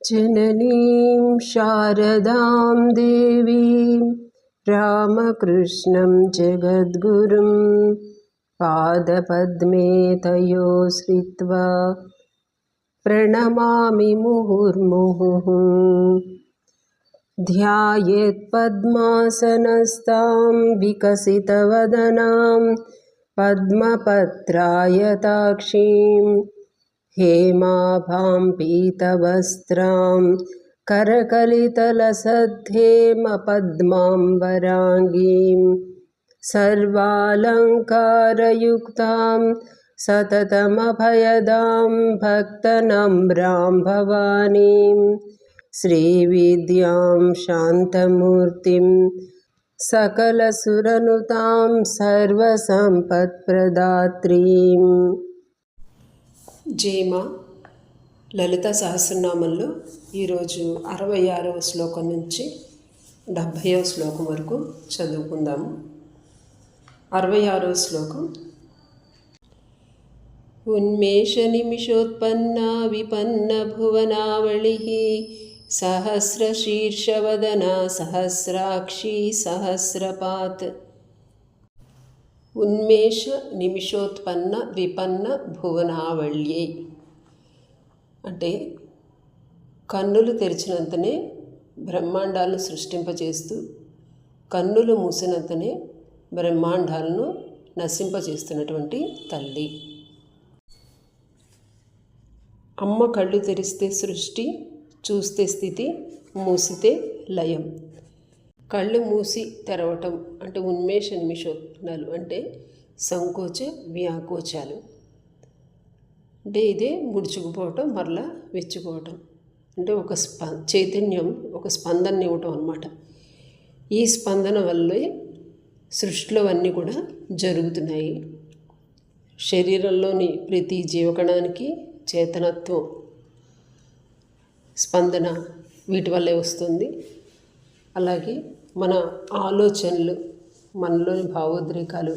जननीं शारदां देवीं रामकृष्णं जगद्गुरुं पादपद्मे तयो श्रित्वा प्रणमामि मुहुर्मुहुः। ध्यायेत्पद्मासनस्तां विकसितवदनां पद्मपत्रायताक्षीं हेमाभां पीतवस्त्रां करकलितलसद्धेमपद्माम्बराङ्गीं सर्वालङ्कारयुक्तां सततमभयदां भक्तनम्रां भवानीं श्रीविद्यां शान्तमूर्तिं सकलसुरनुतां सर्वसम्पत्प्रदात्रीं। జయమా లలిత సహస్రనామంలో ఈరోజు 66వ శ్లోకం నుంచి 70వ శ్లోకం వరకు చదువుకుందాము. 66వ శ్లోకం. ఉన్మేష నిమిషోత్పన్న విపన్న భువనావళి సహస్రశీర్షవదన సహస్రాక్షి సహస్రపాత్. ఉన్మేష నిమిషోత్పన్న విపన్న భువనావళ్యై అంటే కన్నులు తెరిచినంతనే బ్రహ్మాండాలను సృష్టింపచేస్తూ కన్నులు మూసినంతనే బ్రహ్మాండాలను నశింపచేస్తున్నటువంటి తల్లి. అమ్మ కళ్ళు తెరిస్తే సృష్టి, చూస్తే స్థితి, మూసితే లయం. కళ్ళు మూసి తెరవటం అంటే ఉన్మేష నిమిషోత్పన్నాలు అంటే సంకోచ వ్యాకోచాలు. అంటే ఇదే ముడుచుకుపోవటం మరలా వెచ్చుకోవటం అంటే ఒక చైతన్యం ఒక స్పందన ఇవ్వటం అన్నమాట. ఈ స్పందన వల్లే సృష్టిలో అన్నీ కూడా జరుగుతున్నాయి. శరీరంలోని ప్రతి జీవకణానికి చేతనత్వం స్పందన వీటి వల్లే వస్తుంది. అలాగే మన ఆలోచనలు, మనలోని భావోద్రేకాలు,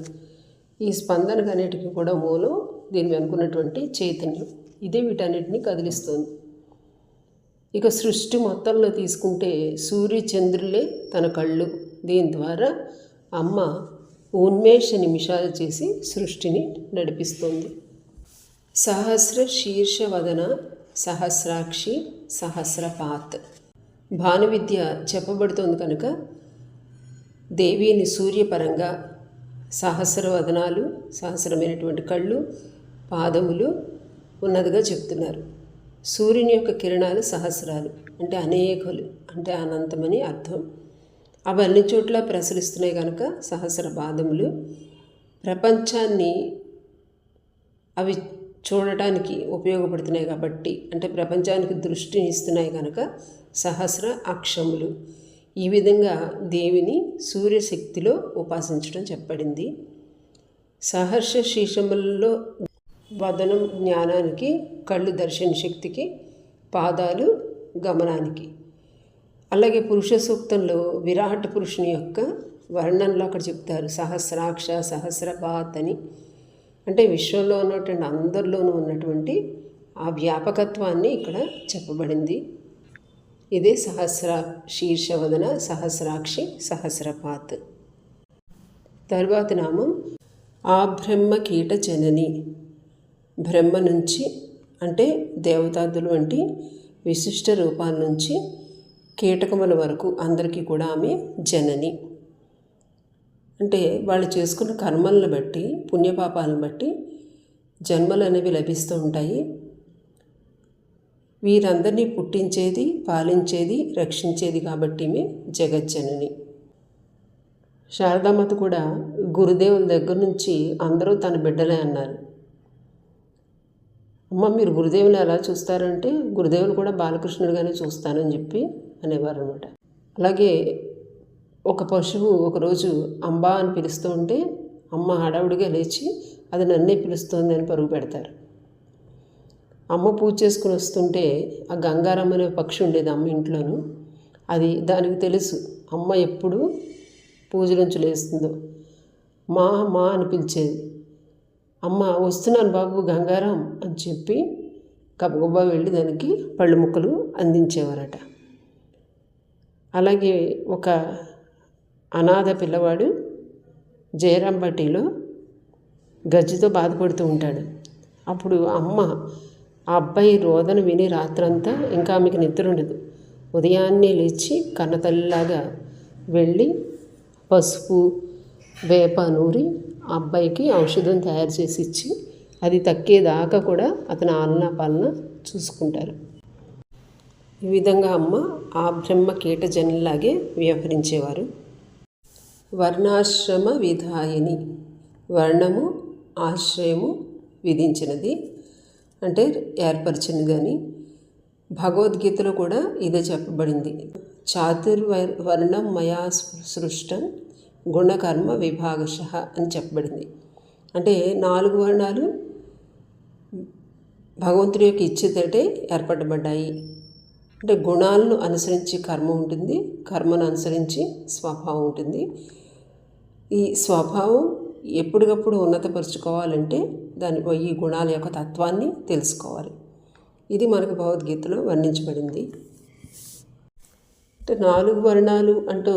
ఈ స్పందనకు అన్నిటికీ కూడా మూలం దీన్ని అనుకున్నటువంటి చైతన్యం. ఇదే వీటన్నిటిని కదిలిస్తుంది. ఇక సృష్టి మొత్తంలో తీసుకుంటే సూర్య చంద్రులే తన కళ్ళు. దీని ద్వారా అమ్మ ఉన్మేష నిమిషాలు చేసి సృష్టిని నడిపిస్తుంది. సహస్ర శీర్షవదన సహస్రాక్షి సహస్రపాత్. భానువిద్య చెప్పబడుతోంది కనుక దేవిని సూర్యపరంగా సహస్రవదనాలు, సహస్రమైనటువంటి కళ్ళు, పాదములు ఉన్నదిగా చెప్తున్నారు. సూర్యుని యొక్క కిరణాలు సహస్రాలు అంటే అనేకలు అంటే అనంతమని అర్థం. అవి అన్ని చోట్ల ప్రసరిస్తున్నాయి కనుక సహస్ర పాదములు. ప్రపంచాన్ని అవి చూడటానికి ఉపయోగపడుతున్నాయి కాబట్టి అంటే ప్రపంచానికి దృష్టిని ఇస్తున్నాయి కనుక సహస్ర అక్షములు. ఈ విధంగా దేవిని సూర్యశక్తిలో ఉపాసించడం చెప్పబడింది. సహర్ష శీర్షములలో వదనం జ్ఞానానికి, కళ్ళు దర్శన శక్తికి, పాదాలు గమనానికి. అలాగే పురుష సూక్తంలో విరాట్ పురుషుని యొక్క వర్ణనలో అక్కడ చెప్తారు సహస్రాక్ష సహస్రపాత్ అని. అంటే విశ్వంలో ఉన్నటువంటి అందరిలోనూ ఉన్నటువంటి ఆ వ్యాపకత్వాన్ని ఇక్కడ చెప్పబడింది. ఇదే సహస్ర శీర్షవదన సహస్రాక్షి సహస్రపాత్. తరువాతి నామం ఆబ్రహ్మ కీట జనని. బ్రహ్మ నుంచి అంటే దేవతాదులు వంటి విశిష్ట రూపాల నుంచి కీటకముల వరకు అందరికీ కూడా ఆమె జనని. అంటే వాళ్ళు చేసుకున్న కర్మలను బట్టి, పుణ్యపాపాలను బట్టి జన్మలు అనేవి లభిస్తూ ఉంటాయి. వీరందరినీ పుట్టించేది, పాలించేది, రక్షించేది కాబట్టి ఈమె జగజ్జనని. శారదామాత కూడా గురుదేవుల దగ్గర నుంచి అందరూ తన బిడ్డలే అన్నారు. అమ్మ మీరు గురుదేవుని ఎలా చూస్తారంటే గురుదేవులు కూడా బాలకృష్ణుడిగానే చూస్తానని చెప్పి అనేవారు అనమాట. అలాగే ఒక పశువు ఒకరోజు అంబా అని పిలుస్తూ ఉంటే అమ్మ హడావుడిగా లేచి అది నన్నే పిలుస్తుంది అని పరుగు పెడతారు. అమ్మ పూజ చేసుకుని వస్తుంటే ఆ గంగారమ్మ అనే పక్షి ఉండేది అమ్మ ఇంట్లోనూ. అది దానికి తెలుసు అమ్మ ఎప్పుడు పూజ నుంచి లేస్తుందో. మా మా అని పిలిచేది. అమ్మ వస్తున్నాను బాబు గంగారాం అని చెప్పి గబగబా వెళ్ళి దానికి పళ్ళు ముక్కలు అందించేవారట. అలాగే ఒక అనాథ పిల్లవాడు జయరాంపట్టిలో గజ్జితో బాధపడుతూ ఉంటాడు. అప్పుడు అమ్మ ఆ అబ్బాయి రోదన విని రాత్రంతా ఇంకా ఆమెకి నిద్ర ఉండదు. ఉదయాన్నే లేచి కన్నతల్లిలాగా వెళ్ళి పసుపు వేప నూరి ఆ అబ్బాయికి ఔషధం తయారు చేసి ఇచ్చి అది తక్కేదాకా కూడా అతని ఆలనా పాలన చూసుకుంటారు. ఈ విధంగా అమ్మ ఆ బ్రహ్మ కీటజనులాగే వ్యవహరించేవారు. వర్ణాశ్రమ విధాయిని, వర్ణము ఆశ్రయము విధించినది అంటే ఏర్పరిచినది అని భగవద్గీతలో కూడా ఇదే చెప్పబడింది. చాతుర్వర్ణం మయా సృష్టం గుణకర్మ విభాగశ అని చెప్పబడింది. అంటే 4 వర్ణాలు భగవంతుడి యొక్క ఇచ్చేతోటే ఏర్పడబడ్డాయి. అంటే గుణాలను అనుసరించి కర్మ ఉంటుంది, కర్మను అనుసరించి స్వభావం ఉంటుంది. ఈ స్వభావం ఎప్పటికప్పుడు ఉన్నతపరుచుకోవాలంటే ఈ గుణాల యొక్క తత్వాన్ని తెలుసుకోవాలి. ఇది మనకు భగవద్గీతలో వర్ణించబడింది. అంటే 4 వర్ణాలు అంటూ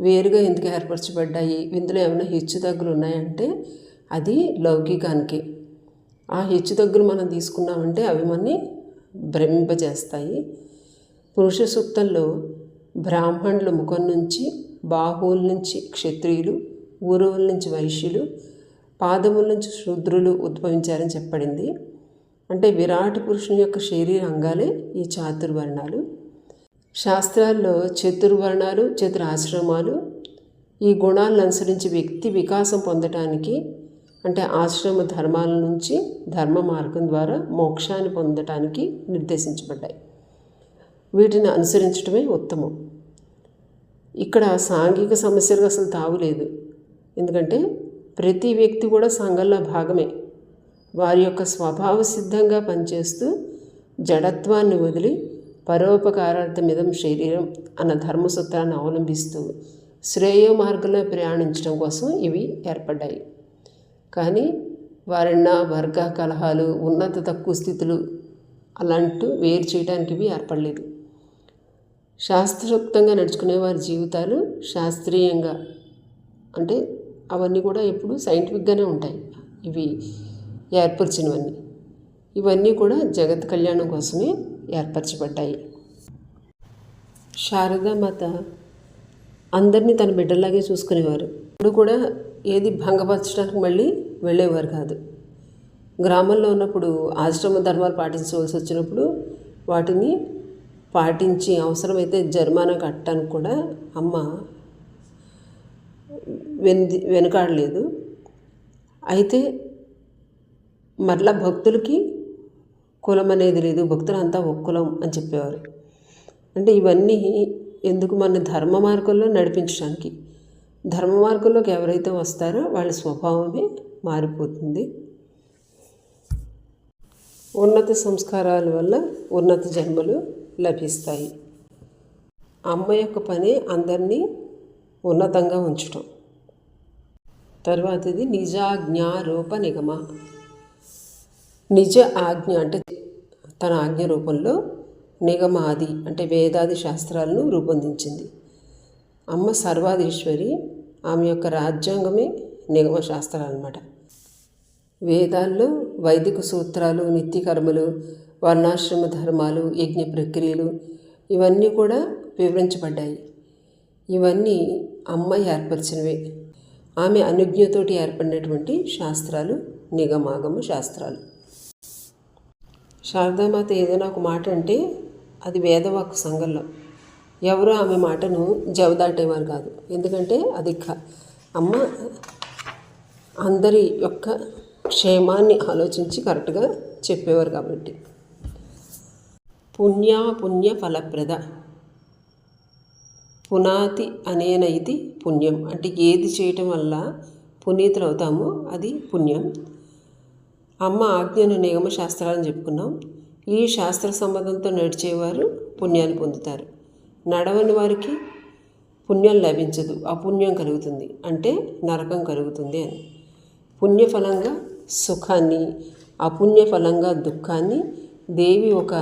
వేరుగా ఎందుకు ఏర్పరచబడ్డాయి, ఇందులో ఏమైనా హెచ్చుతగ్గులు ఉన్నాయంటే అది లౌకికానికి. ఆ హెచ్చుతగ్గులు మనం తీసుకున్నామంటే అవి మనని భ్రమింపజేస్తాయి. పురుష సూక్తంలో బ్రాహ్మణుల ముఖం నుంచి, బాహువుల నుంచి క్షత్రియులు, ఊరువుల నుంచి వైశ్యులు, పాదముల నుంచి శూద్రులు ఉద్భవించారని చెప్పబడింది. అంటే విరాట్ పురుషుని యొక్క శరీర అంగాలే ఈ చాతుర్వర్ణాలు. శాస్త్రాల్లో చతుర్వర్ణాలు, చతురాశ్రమాలు ఈ గుణాలను అనుసరించి వ్యక్తి వికాసం పొందటానికి, అంటే ఆశ్రమ ధర్మాల నుంచి ధర్మ మార్గం ద్వారా మోక్షాన్ని పొందటానికి నిర్దేశించబడ్డాయి. వీటిని అనుసరించడమే ఉత్తమం. ఇక్కడ సాంఘిక సమస్యలకు అసలు తావులేదు. ఎందుకంటే ప్రతి వ్యక్తి కూడా సంఘంలో భాగమే. వారి యొక్క స్వభావ సిద్ధంగా పనిచేస్తూ జడత్వాన్ని వదిలి పరోపకారార్థమిదం శరీరం అన్న ధర్మసూత్రాన్ని అవలంబిస్తూ శ్రేయో మార్గంలో ప్రయాణించడం కోసం ఇవి ఏర్పడ్డాయి. కానీ వర్ణ వర్గ కలహాలు, ఉన్నత తక్కువ స్థితులు అలాంటి వేరు చేయడానికి ఇవి ఏర్పడలేదు. శాస్త్రోక్తంగా నడుచుకునే వారి జీవితాలు శాస్త్రీయంగా, అంటే అవన్నీ కూడా ఎప్పుడు సైంటిఫిక్గానే ఉంటాయి. ఇవి ఏర్పరిచినవన్నీ, ఇవన్నీ కూడా జగత్ కళ్యాణం కోసమే ఏర్పరచబడ్డాయి. శారదామాత అందరినీ తన బిడ్డలాగే చూసుకునేవారు. ఇప్పుడు కూడా ఏది భంగపరచడానికి మళ్ళీ వెళ్ళేవారు కాదు. గ్రామంలో ఉన్నప్పుడు ఆశ్రమ ధర్మాలు పాటించవలసి వచ్చినప్పుడు వాటిని పాటించి అవసరమైతే జరిమానా కట్టడానికి కూడా అమ్మ వెనుకాడలేదు. అయితే మరలా భక్తులకి కులం అనేది లేదు, భక్తులంతా ఒక కులం అని చెప్పేవారు. అంటే ఇవన్నీ ఎందుకు, మన ధర్మ మార్గంలో నడిపించడానికి. ధర్మ మార్గంలోకి ఎవరైతే వస్తారో వాళ్ళ స్వభావమే మారిపోతుంది. ఉన్నత సంస్కారాల వల్ల ఉన్నత జన్మలు లభిస్తాయి. అమ్మ యొక్క పని అందరినీ ఉన్నతంగా ఉంచటం. తర్వాతది నిజాజ్ఞారూప నిగమ. నిజ ఆజ్ఞ అంటే తన ఆజ్ఞ రూపంలో నిగమాది అంటే వేదాది శాస్త్రాలను రూపొందించింది. అమ్మ సర్వాధీశ్వరి. ఆమె యొక్క రాజ్యాంగమే నిగమ శాస్త్రాలు అన్నమాట. వేదాల్లో వైదిక సూత్రాలు, నిత్యకర్మలు, వర్ణాశ్రమ ధర్మాలు, యజ్ఞ ప్రక్రియలు ఇవన్నీ కూడా వివరించబడ్డాయి. ఇవన్నీ అమ్మ ఏర్పరిచినవే. ఆమె అనుజ్ఞతోటి ఏర్పడినటువంటి శాస్త్రాలు నిగమాగమ శాస్త్రాలు. శారదామాత ఏదైనా ఒక మాట అంటే అది వేదవాక్కు సంఘంలో ఎవరు ఆమె మాటను జవదాటేవారు కాదు. ఎందుకంటే అది అమ్మ అందరి యొక్క క్షేమాన్ని ఆలోచించి కరెక్ట్గా చెప్పేవారు కాబట్టి. పుణ్య ఫలప్రద. పునాతి అనేనైతి పుణ్యం. అంటే ఏది చేయటం వల్ల పునీతులు అవుతామో అది పుణ్యం. అమ్మ ఆజ్ఞను నిగమ శాస్త్రాలని చెప్పుకున్నాం. ఈ శాస్త్ర సంబంధంతో నడిచేవారు పుణ్యాన్ని పొందుతారు. నడవని వారికి పుణ్యం లభించదు, అపుణ్యం కలుగుతుంది, అంటే నరకం కలుగుతుంది అని. పుణ్యఫలంగా సుఖాన్ని, అపుణ్యఫలంగా దుఃఖాన్ని దేవి ఒక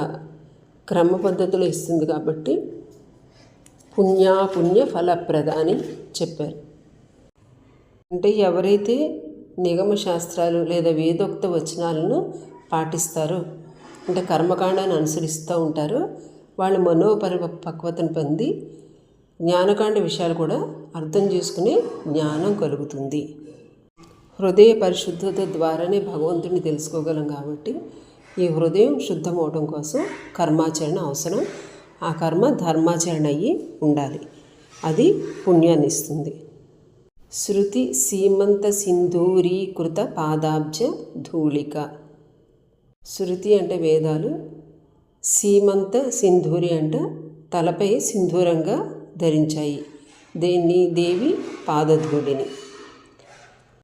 క్రమ పద్ధతిలో ఇస్తుంది కాబట్టి పుణ్య ఫలప్రద అని చెప్పారు. అంటే ఎవరైతే నిగమ శాస్త్రాలు లేదా వేదోక్త వచనాలను పాటిస్తారో, అంటే కర్మకాండాన్ని అనుసరిస్తూ ఉంటారో, వాళ్ళు మనోపరిపక్వతను పొంది జ్ఞానకాండ విషయాలు కూడా అర్థం చేసుకునే జ్ఞానం కలుగుతుంది. హృదయ పరిశుద్ధత ద్వారానే భగవంతుడిని తెలుసుకోగలం కాబట్టి ఈ హృదయం శుద్ధమవడం కోసం కర్మాచరణ అవసరం. ఆ కర్మ ధర్మాచరణ అయ్యి ఉండాలి. అది పుణ్యాన్ని ఇస్తుంది. శృతి సీమంత సింధూరీకృత పాదాబ్జ ధూళిక. శృతి అంటే వేదాలు, సీమంత సింధూరి అంటే తలపై సింధూరంగా ధరించాయి దేవి పాదధూళిని.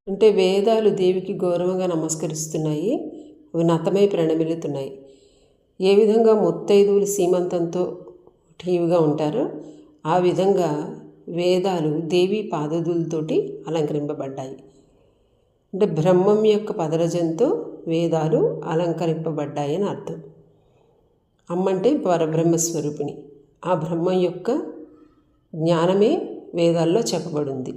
అంటే వేదాలు దేవికి గౌరవంగా నమస్కరిస్తున్నాయి, అవి నతమై ప్రణమిలుతున్నాయి. ఏ విధంగా ముత్తైదువులు సీమంతంతో ఠీవిగా ఉంటారో ఆ విధంగా వేదాలు దేవి పాదధూళితోటి అలంకరింపబడ్డాయి. అంటే బ్రహ్మం యొక్క పదరజంతో వేదాలు అలంకరింపబడ్డాయి అని అర్థం. అమ్మ అంటే పరబ్రహ్మస్వరూపిణి. ఆ బ్రహ్మం యొక్క జ్ఞానమే వేదాల్లో చెప్పబడింది.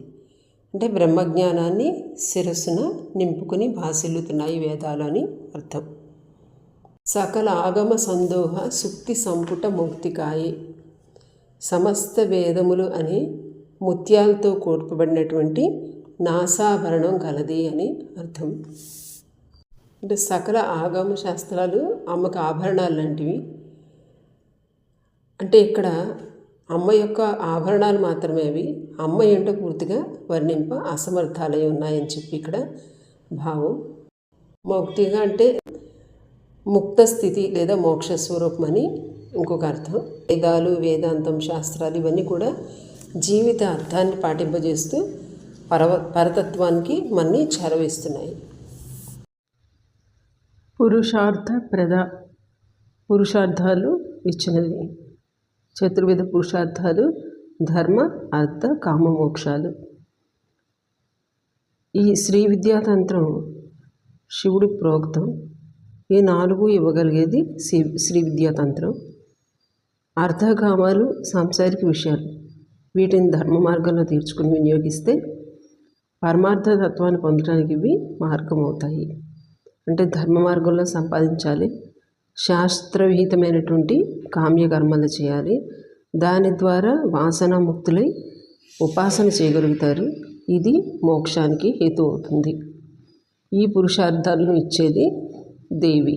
అంటే బ్రహ్మజ్ఞానాన్ని శిరస్సున నింపుకుని భాసిల్లుతున్నాయి వేదాలు అని అర్థం. సకల ఆగమ సందోహ సుక్తి సంపుట మౌక్తికాయే. సమస్త వేదములు అనే ముత్యాలతో కూర్పబడినటువంటి నాసాభరణం కలది అని అర్థం. అంటే సకల ఆగమ శాస్త్రాలు అమ్మకు ఆభరణాలు లాంటివి. అంటే ఇక్కడ అమ్మ యొక్క ఆభరణాలు మాత్రమే అవి, అమ్మ ఏంటో పూర్తిగా వర్ణింప అసమర్థాలై ఉన్నాయని చెప్పి ఇక్కడ భావం. మౌక్తిగా అంటే ముక్త స్థితి లేదా మోక్ష స్వరూపం అని ఇంకొక అర్థం. వేదాలు, వేదాంతం, శాస్త్రాలు ఇవన్నీ కూడా జీవిత అర్థాన్ని పాటింపజేస్తూ పరతత్వానికి మన్ని చేరవేస్తున్నాయి. పురుషార్థాలు ఇచ్చినది. చతుర్విధ పురుషార్థాలు ధర్మ, అర్థ, కామ, మోక్షాలు. ఈ శ్రీ విద్యాతంత్రం శివుడి ప్రోక్తం. ఈ 4 ఇవ్వగలిగేది శ్రీ విద్యాతంత్రం. అర్థకామాలు సాంసారిక విషయాలు. వీటిని ధర్మ మార్గంలో తీర్చుకుని వినియోగిస్తే పరమార్థ తత్వాన్ని పొందడానికి ఇవి మార్గం అవుతాయి. అంటే ధర్మ మార్గంలో సంపాదించాలి, శాస్త్రవిహితమైనటువంటి కామ్యకర్మలు చేయాలి. దాని ద్వారా వాసన ముక్తులై ఉపాసన చేయగలుగుతారు. ఇది మోక్షానికి హేతు అవుతుంది. ఈ పురుషార్థాలను ఇచ్చేది దేవి.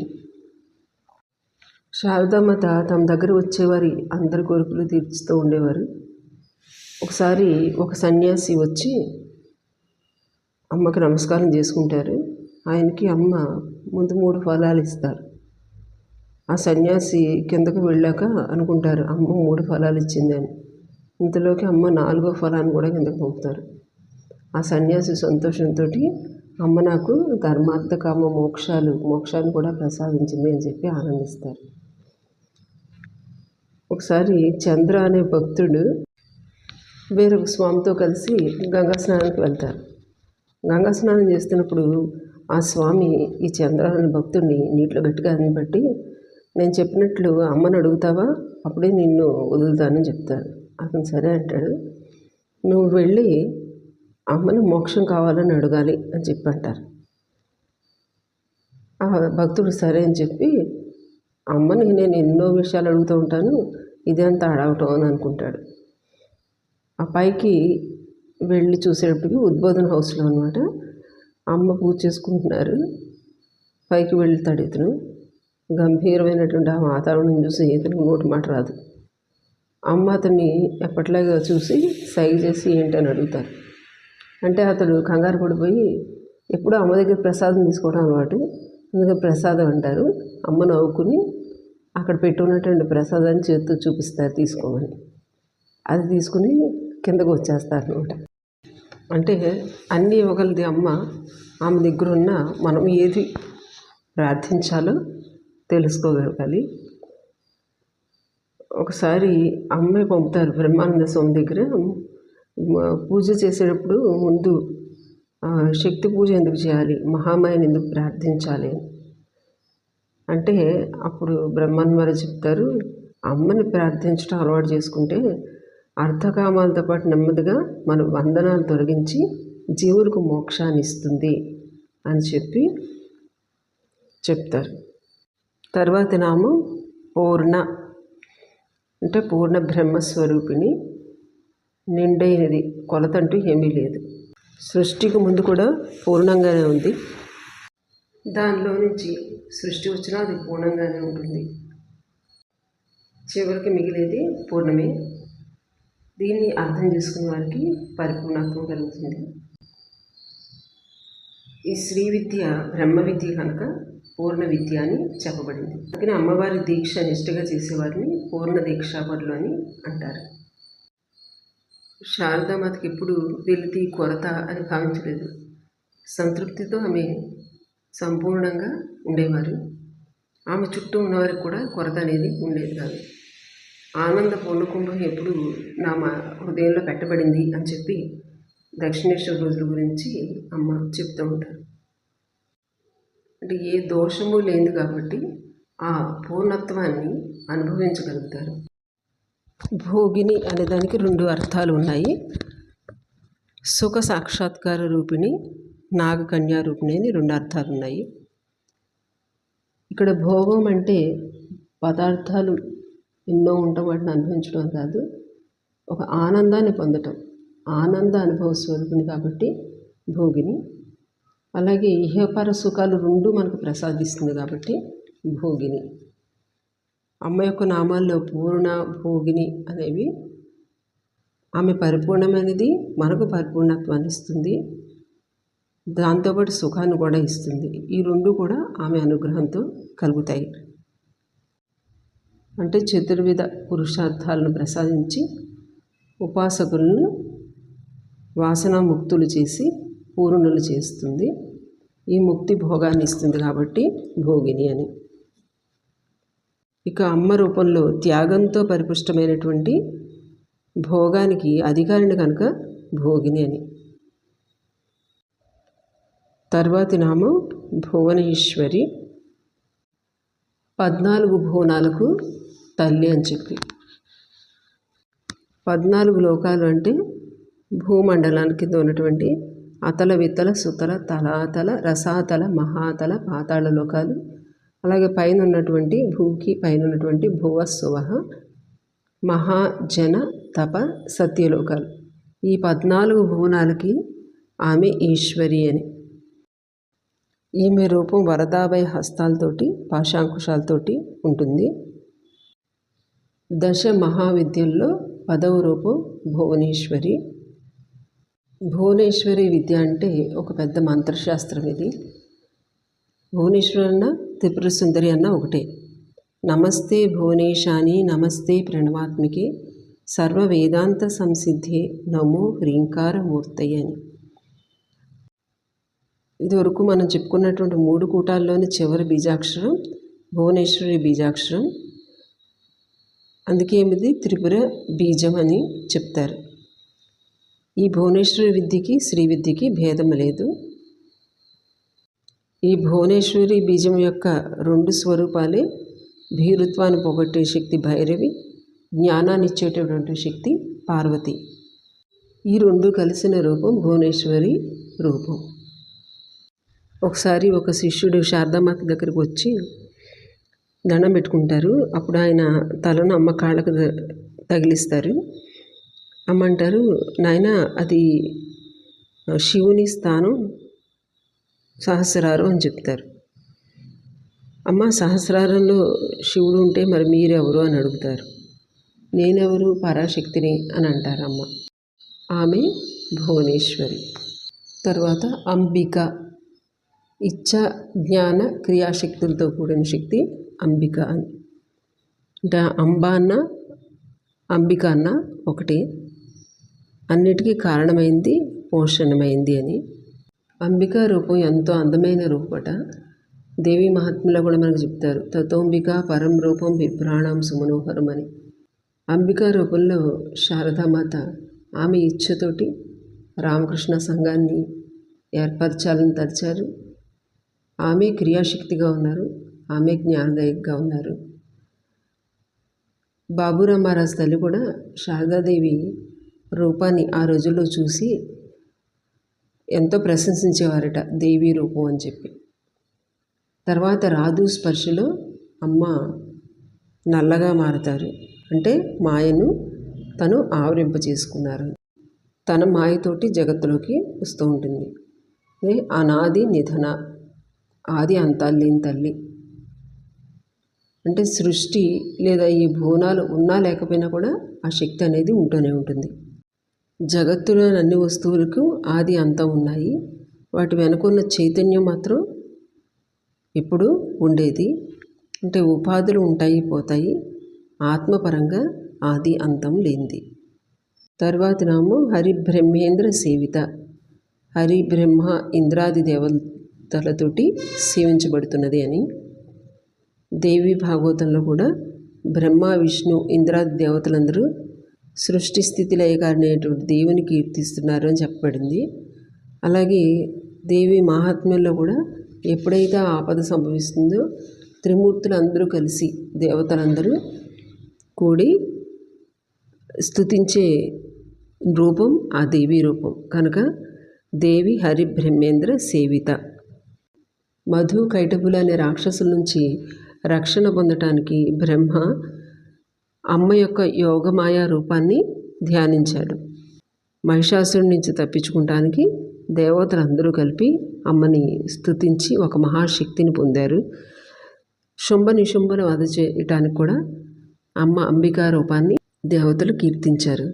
శారదామాత తమ దగ్గర వచ్చేవారి అందరి కోరికలు తీర్చుతూ ఉండేవారు. ఒకసారి ఒక సన్యాసి వచ్చి అమ్మకి నమస్కారం చేసుకుంటారు. ఆయనకి అమ్మ ముందు 3 ఫలాలు ఇస్తారు. ఆ సన్యాసి కిందకు వెళ్ళాక అనుకుంటారు అమ్మ 3 ఫలాలు ఇచ్చిందని. ఇంతలోకి అమ్మ 4వ ఫలాన్ని కూడా కిందకు పంపుతారు. ఆ సన్యాసి సంతోషంతో అమ్మ నాకు ధర్మార్థ కామ మోక్షాన్ని కూడా ప్రసాదించింది అని చెప్పి ఆనందిస్తారు. ఒకసారి చంద్ర అనే భక్తుడు వేరొక స్వామితో కలిసి గంగా స్నానానికి వెళ్తారు. గంగా స్నానం చేస్తున్నప్పుడు ఆ స్వామి ఈ చంద్ర అనే భక్తుడిని నీటిలో గట్టిగా బట్టి, నేను చెప్పినట్లు అమ్మని అడుగుతావా, అప్పుడే నిన్ను వదులుతానని చెప్తాడు. అతను సరే అంటాడు. నువ్వు వెళ్ళి అమ్మని మోక్షం కావాలని అడగాలి అని చెప్పి అంటారు. ఆ భక్తుడు సరే అని చెప్పి అమ్మని నేను ఎన్నో విషయాలు అడుగుతూ ఉంటాను, ఇదంతా అడగటం అని అనుకుంటాడు. ఆ పైకి వెళ్ళి చూసేటప్పటికి ఉద్బోధన హౌస్లో అనమాట అమ్మ పూజ చేసుకుంటున్నారు. పైకి వెళ్తాడు ఇతను. గంభీరమైనటువంటి ఆ వాతావరణం చూసి ఇతనికి నోటి మాట రాదు. అమ్మ అతన్ని ఎప్పట్లాగా చూసి సైగ చేసి ఏంటని అడుగుతారు. అంటే అతడు కంగారు పడిపోయి ఎప్పుడూ అమ్మ దగ్గర ప్రసాదం తీసుకోవడం అలవాటు, అందుకని ప్రసాదం అంటారు. అమ్మ నవ్వుకుని అక్కడ పెట్టుకున్నటువంటి ప్రసాదాన్ని చేతితో చూపిస్తారు తీసుకోమని. అది తీసుకుని కిందకు వచ్చేస్తారు అనమాట. అంటే అన్నీ ఇవ్వగలది అమ్మ. ఆమె దగ్గర ఉన్న మనం ఏది ప్రార్థించాలో తెలుసుకోగలగాలి. ఒకసారి అమ్మే పంపుతారు బ్రహ్మానంద స్వామి దగ్గర. పూజ చేసేటప్పుడు ముందు శక్తి పూజ ఎందుకు చేయాలి, మహామాయని ఎందుకు ప్రార్థించాలి. అంటే అప్పుడు బ్రహ్మన్మారు చెప్తారు, అమ్మని ప్రార్థించడం అలవాటు చేసుకుంటే అర్థకామాలతో పాటు నెమ్మదిగా మన బంధనాలు తొలగించి జీవులకు మోక్షాన్ని ఇస్తుంది అని చెప్తారు. తర్వాతి నామం పూర్ణ, అంటే పూర్ణ బ్రహ్మస్వరూపిణి, నిండైనది, కొలతంటూ ఏమీ లేదు. సృష్టికి ముందు కూడా పూర్ణంగానే ఉంది, దానిలో నుంచి సృష్టి వచ్చినా అది పూర్ణంగానే ఉంటుంది, చివరికి మిగిలేది పూర్ణమే. దీన్ని అర్థం చేసుకునే వారికి పరిపూర్ణత్వం కలుగుతుంది. ఈ శ్రీ విద్య బ్రహ్మ విద్య కనుక పూర్ణ విద్య అని చెప్పబడింది. అందుకని అమ్మవారి దీక్ష నిష్ఠగా చేసేవారిని పూర్ణ దీక్షాపరులు అని అంటారు. శారదామాతకి ఎప్పుడు వెలితి కొరత అని భావించలేదు. సంతృప్తితో ఆమె సంపూర్ణంగా ఉండేవారు. ఆమె చుట్టూ ఉన్నవారికి కూడా కొరత అనేది ఉండేది కాదు. ఆనంద పూర్ణకుంభం ఎప్పుడు నా హృదయంలో పెట్టబడింది అని చెప్పి దక్షిణేశ్వర రోజుల గురించి అమ్మ చెప్తూ ఉంటారు. అంటే ఏ దోషము లేదు కాబట్టి ఆ పూర్ణత్వాన్ని అనుభవించగలుగుతారు. భోగిని అనే దానికి 2 అర్థాలు ఉన్నాయి. సుఖ సాక్షాత్కార రూపిణి, నాగకన్యా రూపిణి అని 2 అర్థాలు ఉన్నాయి. ఇక్కడ భోగం అంటే పదార్థాలు ఎన్నో ఉండటం, వాటిని అనుభవించడం కాదు, ఒక ఆనందాన్ని పొందటం, ఆనంద అనుభవ స్వరూపిణి కాబట్టి భోగిని. అలాగే ఇహపర సుఖాలు 2 మనకు ప్రసాదిస్తుంది కాబట్టి భోగిని. అమ్మ యొక్క నామాల్లో పూర్ణ, భోగిని అనేవి ఆమె పరిపూర్ణమైనది, మనకు పరిపూర్ణత్వాన్ని ఇస్తుంది, దాంతోపాటు సుఖాన్ని కూడా ఇస్తుంది. ఈ 2 కూడా ఆమె అనుగ్రహంతో కలుగుతాయి. అంటే చతుర్విధ పురుషార్థాలను ప్రసాదించి ఉపాసకులను వాసనాముక్తులు చేసి పూర్ణులు చేస్తుంది. ఈ ముక్తి భోగాన్ని ఇస్తుంది కాబట్టి భోగిని అని. ఇక అమ్మ రూపంలో త్యాగంతో పరిపుష్టమైనటువంటి భోగానికి అధికారిని కనుక భోగిని అని. తర్వాతి నామం భువనేశ్వరి, 14 భువనాలకు తల్లి అని చెప్పి. 14 లోకాలు అంటే భూమండలానికి కింద ఉన్నటువంటి అతల, వితల, సుతల, తలాతల, రసాతల, మహాతల, పాతాళ లోకాలు, అలాగే పైన ఉన్నటువంటి భూకి పైన ఉన్నటువంటి భువ, సువహ, మహాజన, తప, సత్యలోకాలు. ఈ 14 భువనాలకి ఆమె ఈశ్వరి అని. ఈమె రూపం వరదాభయ హస్తాలతోటి, పాశాంకుశాలతోటి ఉంటుంది. దశ మహావిద్యల్లో 10వ రూపం భువనేశ్వరి. భువనేశ్వరి విద్య అంటే ఒక పెద్ద మంత్రశాస్త్రం ఇది. భువనేశ్వరి అన్న త్రిపుర సుందరి అన్న ఒకటే. నమస్తే భువనేశాని నమస్తే ప్రణవాత్మికే సర్వ వేదాంత సంసిద్ధే నమో హ్రీంకార మూర్తయ్య అని. ఇదివరకు మనం చెప్పుకున్నటువంటి 3 కూటాల్లోని చివరి బీజాక్షరం భువనేశ్వరి బీజాక్షరం. అందుకే ఇది త్రిపుర బీజం అని చెప్తారు. ఈ భువనేశ్వరి విద్యకి శ్రీ విద్యకి భేదం లేదు. ఈ భువనేశ్వరి బీజం యొక్క 2 స్వరూపాలే భీరుత్వాన్ని పోగొట్టే శక్తి భైరవి, జ్ఞానాన్ని ఇచ్చేటటువంటి శక్తి పార్వతి. ఈ 2 కలిసిన రూపం భువనేశ్వరి రూపం. ఒకసారి ఒక శిష్యుడు శారదామాత దగ్గరికి వచ్చి దండం పెట్టుకుంటారు. అప్పుడు ఆయన తలను అమ్మ కాళ్ళకు తగిలిస్తారు. అమ్మంటారు, నాయన అది శివుని స్థానం, సహస్రారం అని చెప్తారు. అమ్మ సహస్రారంలో శివుడు ఉంటే మరి మీరెవరు అని అడుగుతారు. నేనెవరు, పరాశక్తిని అని అంటారు అమ్మ. ఆమె భువనేశ్వరి. తర్వాత అంబిక, ఇచ్చా జ్ఞాన క్రియాశక్తులతో కూడిన శక్తి అంబిక అని. అంటే అంబ అన్న అంబిక అన్న ఒకటే, అన్నిటికీ కారణమైంది, పోషణమైంది అని. అంబికా రూపం ఎంతో అందమైన రూపట. దేవి మహాత్మ్యంలో కూడా మనకు చెప్తారు, తతోంబిక పరం రూపం బిభ్రాణం సుమనోహరం అని. అంబికా రూపంలో శారదామాత ఆమె ఇచ్ఛతోటి రామకృష్ణ సంఘాన్ని ఏర్పరచాలని తలిచారు. ఆమె క్రియాశక్తిగా ఉన్నారు. ఆమె జ్ఞానదాయిగా ఉన్నారు. బాబురావు మహారాజ్ తల్లి కూడా శారదాదేవి రూపాన్ని ఆ రోజుల్లో చూసి ఎంతో ప్రశంసించేవారట, దేవీ రూపం అని చెప్పి. తర్వాత రాధు స్పర్శలో అమ్మ నల్లగా మారతారు. అంటే మాయను తను ఆవరింప చేసుకున్నారు. తన మాయతోటి జగత్తులోకి వస్తూ ఉంటుంది. అనాది నిధన, ఆది అంతాలు లేని తల్లి. అంటే సృష్టి లేదా ఈ భువనాలు ఉన్నా లేకపోయినా కూడా ఆ శక్తి అనేది ఉంటూనే ఉంటుంది. జగత్తులోని అన్ని వస్తువులకు ఆది అంతం ఉన్నాయి. వాటి వెనుకున్న చైతన్యం మాత్రం ఎప్పుడు ఉండేది. అంటే ఉపాధులు ఉంటాయి, పోతాయి. ఆత్మపరంగా ఆది అంతం లేనిది. తర్వాతి నామం హరిబ్రహ్మేంద్ర సేవిత. హరి బ్రహ్మ ఇంద్రాది దేవతలతోటి సేవించబడుతున్నది అని. దేవి భాగవతంలో కూడా బ్రహ్మ విష్ణు ఇంద్రాది దేవతలందరూ సృష్టి స్థితి లయకారినటువంటి దేవుని కీర్తిస్తున్నారు అని చెప్పబడింది. అలాగే దేవి మహాత్మ్యంలో కూడా ఎప్పుడైతే ఆపద సంభవిస్తుందో త్రిమూర్తులు అందరూ కలిసి దేవతలందరూ కూడి స్తుతించే రూపం ఆ దేవీ రూపం కనుక దేవి హరి బ్రహ్మేంద్ర సేవిత. మధు కైటబులు అనే రాక్షసుల నుంచి రక్షణ పొందటానికి బ్రహ్మ అమ్మ యొక్క యోగమాయా రూపాన్ని ధ్యానించాడు. మహిషాసురుడి నుంచి తప్పించుకుంటానికి దేవతలందరూ కలిపి అమ్మని స్తుతించి ఒక మహాశక్తిని పొందారు. శుంభ నిశుంభను వధ చేయటానికి కూడా అమ్మ అంబికా రూపాన్ని దేవతలు కీర్తించారు.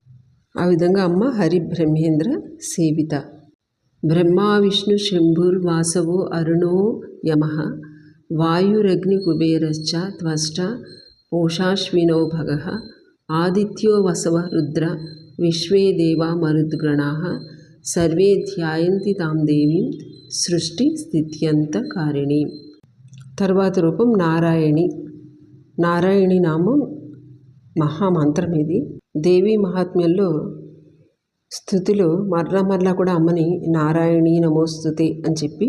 ఆ విధంగా అమ్మ హరి బ్రహ్మేంద్ర సేవిత. బ్రహ్మా విష్ణు శంభుర్వాసవో అరుణో యమః వాయురగ్ని కుబేరశ్చ త్వష్ట పోషాశ్వినో భగః ఆదిత్యో వసవ రుద్ర విశ్వే దేవా మరుద్గణాః సర్వే ధ్యాయంతి తాం దేవీం సృష్టి స్థిత్యంతకారిణి. తర్వాత రూపం నారాయణి. నారాయణి నామం మహామంత్రం ఇది. దేవీ మహాత్మ్యంలో స్థుతిలో మరలా కూడా అమ్మని నారాయణి నమోస్తుతే అని చెప్పి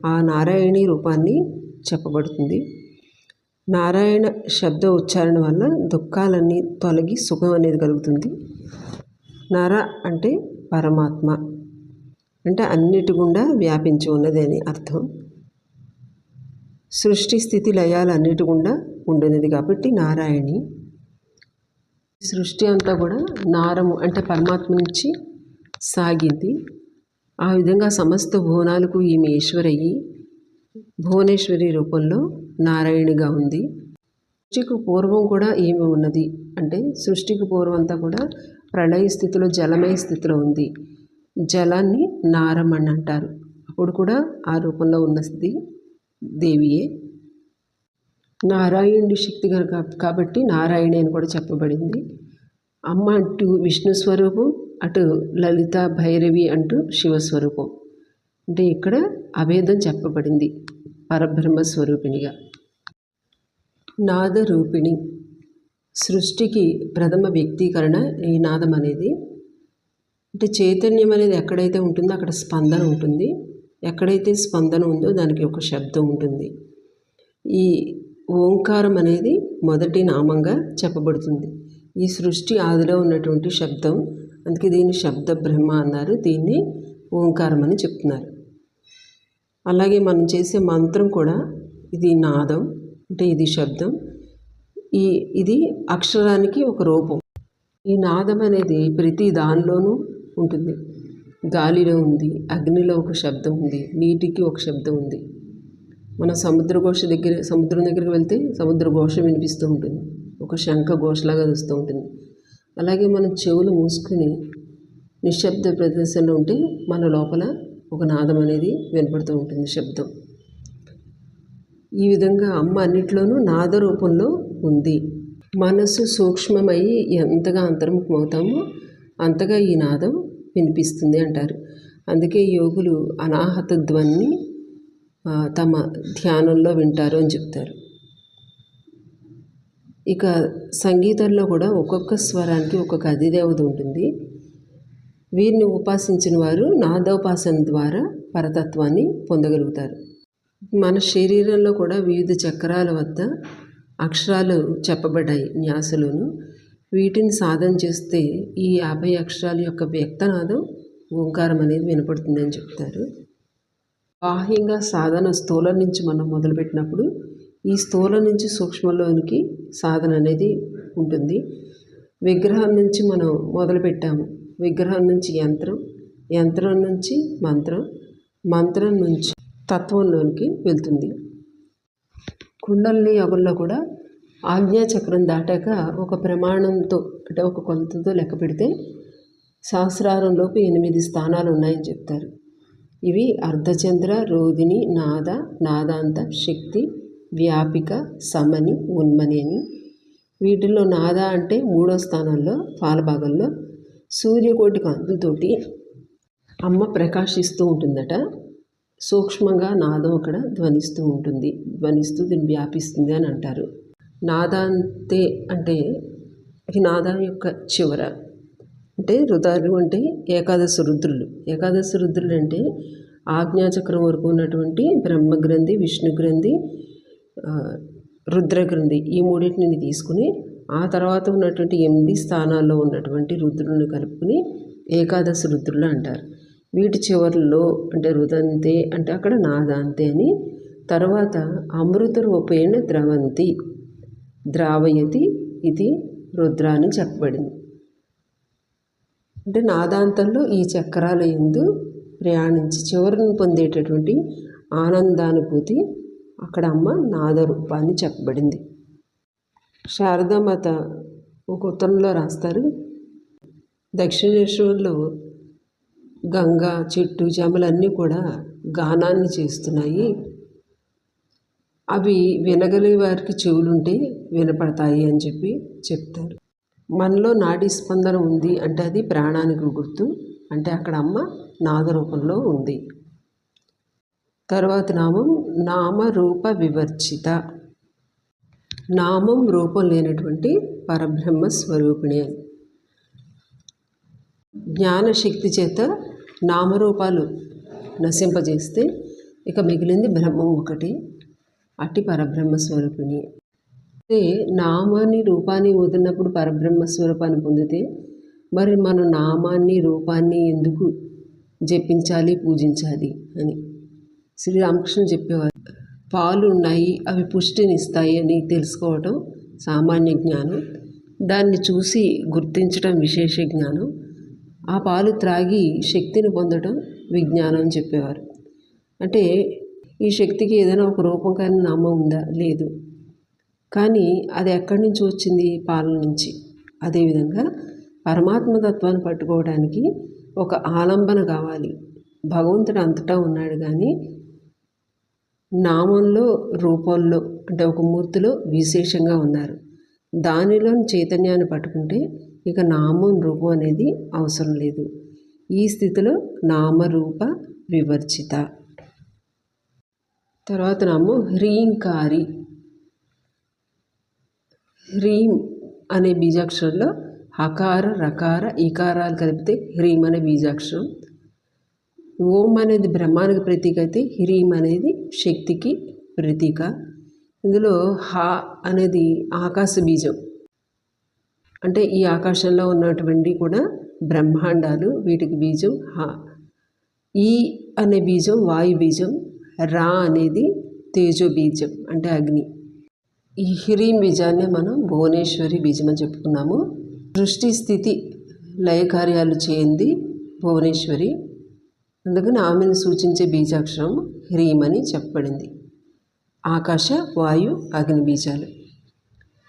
ఆ నారాయణి రూపాన్ని చెప్పబడుతుంది. నారాయణ శబ్ద ఉచ్చారణ వల్ల దుఃఖాలన్నీ తొలగి సుఖం అనేది కలుగుతుంది. నార అంటే పరమాత్మ, అంటే అన్నిటి గుండా వ్యాపించి ఉన్నది అని అర్థం. సృష్టి స్థితి లయాలు అన్నిటి గుండా ఉండినది కాబట్టి నారాయణి. సృష్టి అంతా కూడా నారము అంటే పరమాత్మ నుంచి సాగింది. ఆ విధంగా సమస్త భువనాలకు ఈమె ఈశ్వరయ్యి భువనేశ్వరి రూపంలో నారాయణిగా ఉంది. సృష్టికి పూర్వం కూడా ఈమె ఉన్నది. అంటే సృష్టికి పూర్వం అంతా కూడా ప్రళయ స్థితిలో జలమయ స్థితిలో ఉంది. జలాన్ని నారం అని అంటారు. అప్పుడు కూడా ఆ రూపంలో ఉన్నది దేవియే. నారాయణుడి శక్తి కనుక కాబట్టి నారాయణి అని కూడా చెప్పబడింది. అమ్మ అటు విష్ణు స్వరూపం, అటు లలిత భైరవి అంటూ శివస్వరూపం. అంటే ఇక్కడ అభేదం చెప్పబడింది పరబ్రహ్మ స్వరూపిణిగా. నాదరూపిణి. సృష్టికి ప్రథమ వ్యక్తీకరణ ఈ నాదం అనేది. అంటే చైతన్యం అనేది ఎక్కడైతే ఉంటుందో అక్కడ స్పందన ఉంటుంది. ఎక్కడైతే స్పందన ఉందో దానికి ఒక శబ్దం ఉంటుంది. ఈ ఓంకారం అనేది మొదటి నామంగా చెప్పబడుతుంది. ఈ సృష్టి ఆదిలో ఉన్నటువంటి శబ్దం, అందుకే దీన్ని శబ్ద బ్రహ్మ అన్నారు. దీన్ని ఓంకారం అని చెప్తున్నారు. అలాగే మనం చేసే మంత్రం కూడా ఇది నాదం, అంటే ఇది శబ్దం. ఇది అక్షరానికి ఒక రూపం. ఈ నాదం అనేది ప్రతి దానిలోనూ ఉంటుంది. గాలిలో ఉంది, అగ్నిలో ఒక శబ్దం ఉంది, నీటికి ఒక శబ్దం ఉంది. మనం సముద్రం దగ్గరికి వెళ్తే సముద్ర ఘోష వినిపిస్తూ ఉంటుంది. ఒక శంఖ ఘోషలాగా వస్తూ ఉంటుంది. అలాగే మనం చెవులు మూసుకుని నిశ్శబ్ద ప్రదేశంలో ఉంటే మన లోపల ఒక నాదం అనేది వినపడుతూ ఉంటుంది, శబ్దం. ఈ విధంగా అమ్మ అన్నిట్లోనూ నాద రూపంలో ఉంది. మనసు సూక్ష్మమయ్యి ఎంతగా అంతర్ముఖమవుతామో అంతగా ఈ నాదం వినిపిస్తుంది అంటారు. అందుకే యోగులు అనాహత ధ్వనిని తమ ధ్యానంలో వింటారు అని చెప్తారు. ఇక సంగీతంలో కూడా ఒక్కొక్క స్వరానికి ఒక్కొక్క అధిదేవత ఉంటుంది. వీరిని ఉపాసించిన వారు నాదోపాసన ద్వారా పరతత్వాన్ని పొందగలుగుతారు. మన శరీరంలో కూడా వివిధ చక్రాల వద్ద అక్షరాలు చెప్పబడ్డాయి న్యాసలోను. వీటిని సాధన చేస్తే ఈ 50 అక్షరాల యొక్క వ్యక్తనాదం ఓంకారం అనేది వినపడుతుందని చెప్తారు. బాహ్యంగా సాధన స్థూలం నుంచి మనం మొదలుపెట్టినప్పుడు ఈ స్థూలం నుంచి సూక్ష్మంలోనికి సాధన అనేది ఉంటుంది. విగ్రహం నుంచి మనం మొదలుపెట్టాము, విగ్రహం నుంచి యంత్రం, యంత్రం నుంచి మంత్రం, మంత్రం నుంచి తత్వంలోనికి వెళ్తుంది. కుండలిని యోగంలో కూడా ఆజ్ఞాచక్రం దాటాక ఒక ప్రమాణంతో అంటే ఒక కొలతతో లెక్క పెడితే సహస్రారంలోపు 8 స్థానాలు ఉన్నాయని చెప్తారు. ఇవి అర్ధచంద్ర, రోదిని, నాద, నాదాంత, శక్తి, వ్యాపిక, సమని, ఉన్మని అని. వీటిల్లో నాద అంటే 3వ స్థానంలో పాలభాగంలో సూర్యకోటి కాంతులతోటి అమ్మ ప్రకాశిస్తూ ఉంటుందట. సూక్ష్మంగా నాదం అక్కడ ధ్వనిస్తూ ఉంటుంది, ధ్వనిస్తూ దీన్ని వ్యాపిస్తుంది అని అంటారు. నాదాంతే అంటే ఈ నాదం యొక్క చివర అంటే రుద్రాలు అంటే ఏకాదశ రుద్రులు. ఏకాదశ రుద్రులు అంటే ఆజ్ఞాచక్రం వరకు ఉన్నటువంటి బ్రహ్మగ్రంథి, విష్ణు గ్రంథి, రుద్రగ్రంథి ఈ మూడింటిని తీసుకుని ఆ తర్వాత ఉన్నటువంటి 8 స్థానాల్లో ఉన్నటువంటి రుద్రులను కలుపుకుని ఏకాదశ రుద్రులు అంటారు. వీటి చివరిలో అంటే రుదంతే అంటే అక్కడ నాదాంతే అని, తర్వాత అమృత రూపేణ ద్రవంతి ద్రావయతి ఇది రుద్ర అని చెప్పబడింది. అంటే నాదాంతంలో ఈ చక్రాల యందు ప్రయాణించి చివరిని పొందేటటువంటి ఆనందానుభూతి అక్కడ అమ్మ నాద రూపాన్ని చెప్పబడింది. శారదామాత ఒక ఉత్తరంలో రాస్తారు, దక్షిణేశ్వరంలో గంగా, చెట్టు, చేమలన్నీ కూడా గానాన్ని చేస్తున్నాయి. అవి వినగలిగే వారికి చెవులుంటే వినపడతాయి అని చెప్పి చెప్తారు. మనలో నాడీ స్పందన ఉంది అంటే అది ప్రాణానికి గుర్తు. అంటే అక్కడ అమ్మ నాదరూపంలో ఉంది. తర్వాత నామం నామరూప వివర్జిత. నామం రూపం లేనటువంటి పరబ్రహ్మ స్వరూపిణి అని. జ్ఞానశక్తి చేత నామరూపాలు నశింపజేస్తే ఇక మిగిలింది బ్రహ్మం ఒకటి, అట్టి పరబ్రహ్మ స్వరూపిణి. అంటే నామాన్ని రూపాన్ని వదిలినప్పుడు పరబ్రహ్మ స్వరూపాన్ని పొందితే మరి మనం నామాన్ని రూపాన్ని ఎందుకు జపించాలి, పూజించాలి అని శ్రీరామకృష్ణ చెప్పేవారు. పాలు ఉన్నాయి, అవి పుష్టిని ఇస్తాయి అని తెలుసుకోవటం సామాన్య జ్ఞానం, దాన్ని చూసి గుర్తించడం విశేష జ్ఞానం, ఆ పాలు త్రాగి శక్తిని పొందడం విజ్ఞానం అని చెప్పేవారు. అంటే ఈ శక్తికి ఏదైనా ఒక రూపం కానీ నామం ఉందా? లేదు. కానీ అది ఎక్కడి నుంచి వచ్చింది? పాల నుంచి. అదేవిధంగా పరమాత్మ తత్వాన్ని పట్టుకోవడానికి ఒక ఆలంబన కావాలి. భగవంతుడు అంతటా ఉన్నాడు, కానీ నామంలో, రూపంలో అంటే ఒక మూర్తిలో విశేషంగా ఉన్నారు. దానిలోని చైతన్యాన్ని పట్టుకుంటే ఇక నామం, రూపం అనేది అవసరం లేదు. ఈ స్థితిలో నామరూప వివర్జిత. తర్వాత నామం హ్రీంకారి. హ్రీం అనే బీజాక్షరంలో హకార, రకార, ఈకారాలు కలిపితే హ్రీం అనే బీజాక్షరం. ఓం అనేది బ్రహ్మానికి ప్రతీక అయితే హ్రీం అనేది శక్తికి ప్రతీక. ఇందులో హ అనేది ఆకాశ బీజం. అంటే ఈ ఆకాశంలో ఉన్నటువంటి కూడా బ్రహ్మాండాలు, వీటికి బీజం హ. ఈ అనే బీజం వాయు బీజం. రా అనేది తేజో బీజం అంటే అగ్ని. ఈ హ్రీం బీజాన్ని మనం భువనేశ్వరి బీజం అని చెప్పుకున్నాము. సృష్టి స్థితి లయ కార్యాలు చేయింది భువనేశ్వరి, అందుకని ఆమెను సూచించే బీజాక్షరం హ్రీం అని చెప్పబడింది. ఆకాశ, వాయు, అగ్ని బీజాలు.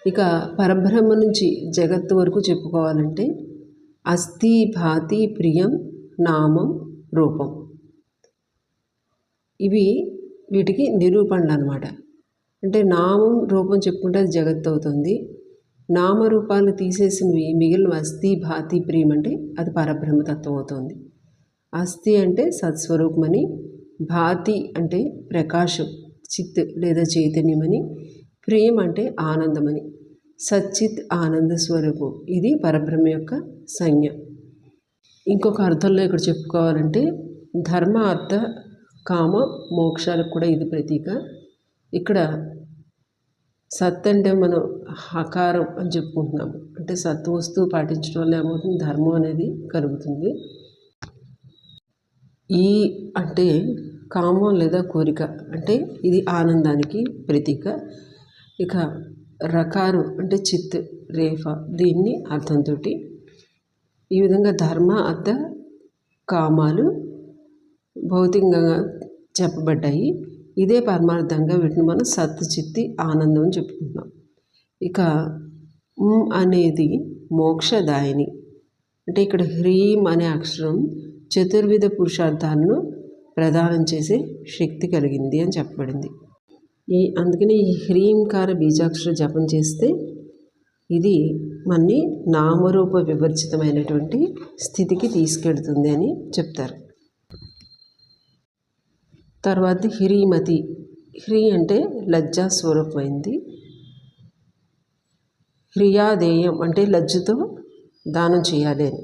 ఇక పరబ్రహ్మ నుంచి జగత్తు వరకు చెప్పుకోవాలంటే అస్థి, భాతి, ప్రియం, నామం, రూపం. ఇవి వీటికి నిరూపణలు అన్నమాట. అంటే నామం, రూపం చెప్పుకుంటే అది జగత్తు అవుతుంది. నామరూపాలు తీసేసినవి మిగిలిన అస్థి, భాతి, ప్రియం అంటే అది పరబ్రహ్మతత్వం అవుతుంది. అస్థి అంటే సత్స్వరూపమని, భాతి అంటే ప్రకాశం, చిత్ లేదా చైతన్యమని, ప్రియం అంటే ఆనందమని. సచ్చిత్ ఆనంద స్వరూపం, ఇది పరబ్రహ్మ యొక్క సంజ్ఞ. ఇంకొక అర్థంలో ఇక్కడ చెప్పుకోవాలంటే ధర్మ, అర్థ, కామ మోక్షాలకు కూడా ఇది ప్రతీక. ఇక్కడ సత్ అంటే మనం హకారం అని చెప్పుకుంటున్నాము. అంటే సత్ వస్తువు పాటించడం వల్ల ఏమవుతుంది, ధర్మం అనేది కలుగుతుంది. ఈ అంటే కామం లేదా కోరిక అంటే ఇది ఆనందానికి ప్రతీక. ఇక రకారం అంటే చిత్, రేఫ దీన్ని అర్థంతో ఈ విధంగా ధర్మ అర్థ కామాలు భౌతికంగా చెప్పబడ్డాయి. ఇదే పరమార్థంగా వీటిని మనం సత్ చిత్తి ఆనందం అని చెప్పుకుంటున్నాం. ఇక అనేది మోక్షదాయిని. అంటే ఇక్కడ హ్రీం అనే అక్షరం చతుర్విధ పురుషార్థాలను ప్రదానం చేసే శక్తి కలిగింది అని చెప్పబడింది. అందుకని ఈ హ్రీంకార బీజాక్షర జపం చేస్తే ఇది మనని నామరూప వివర్జితమైనటువంటి స్థితికి తీసుకెడుతుంది అని చెప్తారు. తర్వాత హ్రీమతి. హ్రీ అంటే లజ్జా స్వరూపమైంది. హ్రియాదేయం అంటే లజ్జతో దానం చేయాలి అని,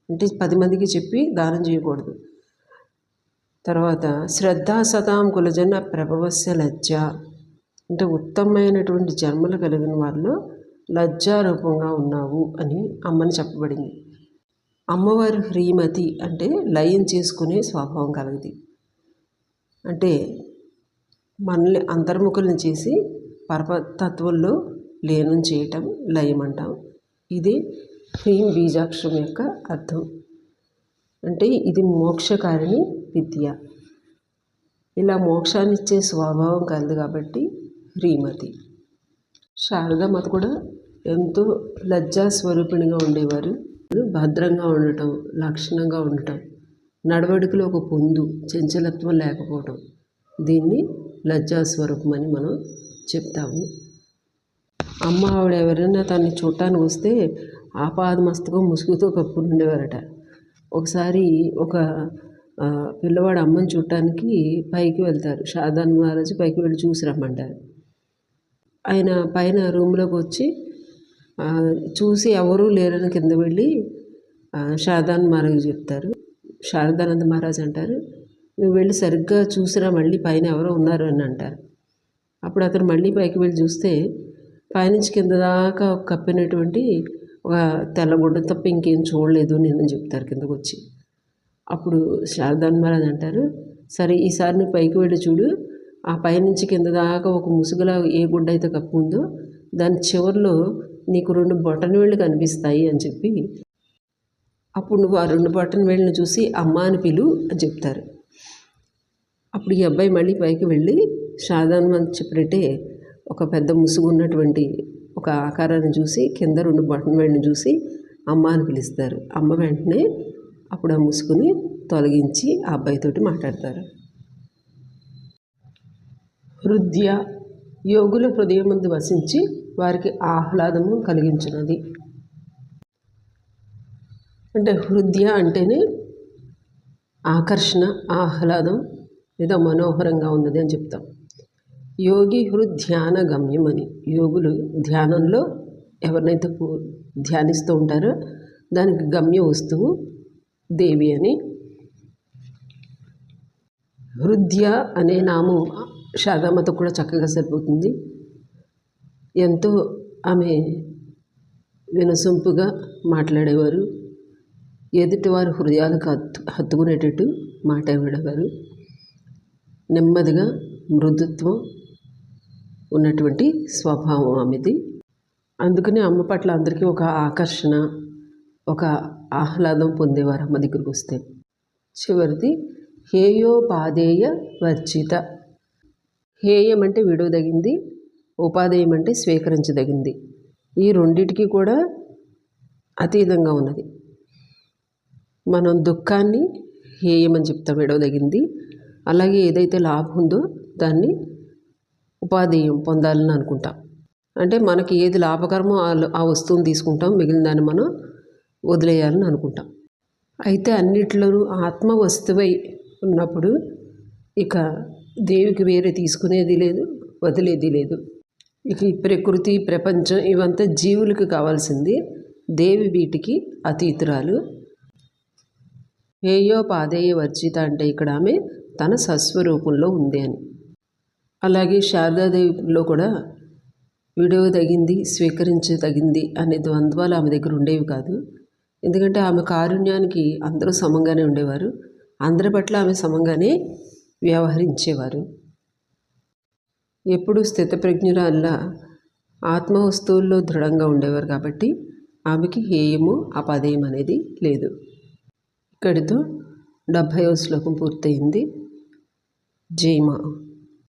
అంటే 10 మందికి చెప్పి దానం చేయకూడదు. తర్వాత శ్రద్ధా సతాం కులజన ప్రభవస్య లజ్జ అంటే ఉత్తమమైనటువంటి జన్మలు కలిగిన వాళ్ళు లజ్జారూపంగా ఉన్నావు అని అమ్మని చెప్పబడింది. అమ్మవారు హ్రీమతి అంటే లయం చేసుకునే స్వభావం కలది. అంటే మనల్ని అంతర్ముఖులను చేసి పరతత్వంలో లీనం చేయటం లయం అంటాం. ఇది హ్రీం బీజాక్షరం యొక్క అర్థం. అంటే ఇది మోక్షకారిణి విద్య. ఇలా మోక్షాన్ని ఇచ్చే స్వభావం కలదు కాబట్టి హ్రీమతి. శారదామాత కూడా ఎంతో లజ్జా స్వరూపిణిగా ఉండేవారు. భద్రంగా ఉండటం, లక్షణంగా ఉండటం, నడవడికలో ఒక పొందు, చంచలత్వం లేకపోవటం, దీన్ని లజ్జాస్వరూపం అని మనం చెప్తాము. అమ్మ ఆవిడ ఎవరైనా తనని చూడటానికి వస్తే ఆపాదమస్తకం ముసుగుతో కప్పుకుని ఉండేవారట. ఒకసారి ఒక పిల్లవాడు అమ్మని చూడటానికి పైకి వెళ్తారు. శారదాన్ మహారాజు పైకి వెళ్ళి చూసి రమ్మంటారు. ఆయన పైన రూమ్లోకి వచ్చి చూసి ఎవరూ లేరని కింద వెళ్ళి శారదాన్ మహారాజు చెప్తారు. శారదానంద మహారాజు అంటారు, నువ్వు వెళ్ళి సరిగ్గా చూసిరా, మళ్ళీ పైన ఎవరో ఉన్నారు అని అంటారు. అప్పుడు అతను మళ్ళీ పైకి వెళ్ళి చూస్తే పైనుంచి కింద దాకా కప్పినటువంటి ఒక తెల్లగుడ్డ తప్ప ఇంకేం చూడలేదు నేను చెప్తారు కిందకు వచ్చి. అప్పుడు శారదాన్ మహారాజు అంటారు, సరే ఈసారి నువ్వు పైకి వెళ్ళి చూడు, ఆ పైనుంచి కింద దాకా ఒక ముసుగులా ఏ గుడ్డ అయితే కప్పు ఉందో దాని చివరిలో నీకు 2 బొటన వేళ్ళు కనిపిస్తాయి అని చెప్పి, అప్పుడు నువ్వు ఆ 2 బొటన వేళ్ళని చూసి అమ్మ అని పిలు అని చెప్తారు. అప్పుడు ఈ అబ్బాయి మళ్ళీ పైకి వెళ్ళి శారదాన్ చెప్పినట్టే ఒక పెద్ద ముసుగు ఉన్నటువంటి ఒక ఆకారాన్ని చూసి కింద 2 బొటన వేళ్ళని చూసి అమ్మ అని పిలుస్తారు. అమ్మ వెంటనే అప్పుడు ఆ ముసుగుని తొలగించి ఆ అబ్బాయితోటి మాట్లాడతారు. హృదయ యోగుల హృదయం ముందు వసించి వారికి ఆహ్లాదము కలిగించినది. అంటే హృదయ అంటేనే ఆకర్షణ, ఆహ్లాదం లేదా మనోహరంగా ఉన్నది అని చెప్తాం. యోగి హృధ్యాన గమ్యం అని. యోగులు ధ్యానంలో ఎవరినైతే ధ్యానిస్తూ ఉంటారో దానికి గమ్య వస్తువు దేవి అని. హృదయ అనే నామం శారదామాత కూడా చక్కగా సరిపోతుంది. ఎంతో ఆమె వినసొంపుగా మాట్లాడేవారు. ఎదుటివారి హృదయాలకు హత్తుకునేటట్టు మాట్లాడేవారు. నెమ్మదిగా మృదుత్వం ఉన్నటువంటి స్వభావం ఆమెది. అందుకనే అమ్మ పట్ల అందరికీ ఒక ఆకర్షణ, ఒక ఆహ్లాదం పొందేవారు అమ్మ దగ్గరికి వస్తే. చివరిది హేయోపాదేయ వర్జిత. హేయం అంటే విడవదగింది, ఉపాదేయం అంటే స్వీకరించదగింది. ఈ రెండిటికి కూడా అతీతంగా ఉన్నది. మనం దుఃఖాన్ని హేయం అని చెప్తాం, విడవదగింది. అలాగే ఏదైతే లాభం ఉందో దాన్ని ఉపాదేయం పొందాలని అనుకుంటాం. అంటే మనకి ఏది లాభకరమో ఆ వస్తువుని తీసుకుంటాం, మిగిలిన దాన్ని మనం వదిలేయాలని అనుకుంటాం. అయితే అన్నిట్లోనూ ఆత్మ వస్తువై ఉన్నప్పుడు ఇక దేవికి వేరే తీసుకునేది లేదు, వదిలేది లేదు. ఇక ఈ ప్రకృతి, ప్రపంచం ఇవంతా జీవులకు కావాల్సింది. దేవి వీటికి అతీతురాలు. హేయోపాదేయ వర్జిత అంటే ఇక్కడ ఆమె తన సస్వరూపంలో ఉంది అని. అలాగే శారదాదేవిలో కూడా విడవదగింది స్వీకరించదగింది అనే ద్వంద్వాలు ఆమె దగ్గర ఉండేవి కాదు. ఎందుకంటే ఆమె కారుణ్యానికి అందరూ సమంగానే ఉండేవారు. అందరి పట్ల ఆమె సమంగానే వ్యవహరించేవారు. ఎప్పుడు స్థితప్రజ్ఞురాల్లా ఆత్మవస్తువుల్లో దృఢంగా ఉండేవారు కాబట్టి ఆమెకి హేయము అపదేయం అనేది లేదు. ఇక్కడితో 70వ శ్లోకం పూర్తయింది. జై మా.